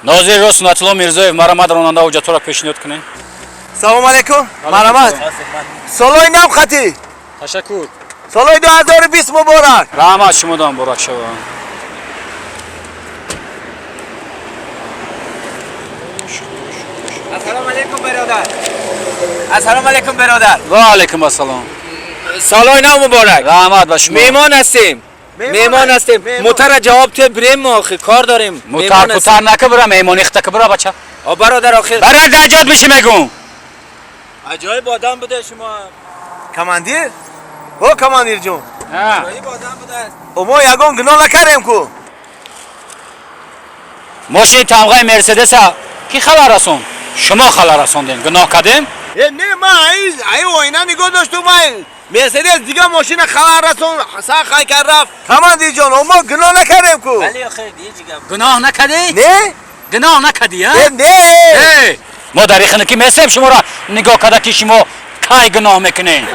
ناظر رو سنت‌الله میرزاєв مرامت راننده حجت را پیشنهاد کنین. سلام علیکم. مرحمت. سالای نام خطی. تشکر. سالای 2020 مبارک. رحمت شما دام مبارک شود. السلام علیکم برادر. السلام علیکم برادر. و علیکم السلام. سالای نام مبارک. رحمت به شما. میمان هستیم. میمان هستیم. موتر جواب تو بریم ما آخه کار داریم. موتر کوتر نکه برا میمانی خطه که برا بچه. برادر آخر برای دجاج بشی میگم. عجایب آدم بوده شما. کماندیر؟ او کماندیر جون. عجایب آدم بوده. ما یگان گناه نکردیم کو. ماشین تمغه مرسدس کی خبر رسون؟ شما خبر رسوندین. گناه کردیم؟ نه ما ای آینه نگاه داشتم من. مرسدس دیگه ماشین خبر رسون ساخت کرد رفت. کماندیر جون ما گناه نکردیم کو. ولی آخه دیگه گناه نکردی؟ نه؟ گناه نکردی ها؟ نه. ما در این که میسیم شما را نگاه کرده که شما کای گناه میکنین.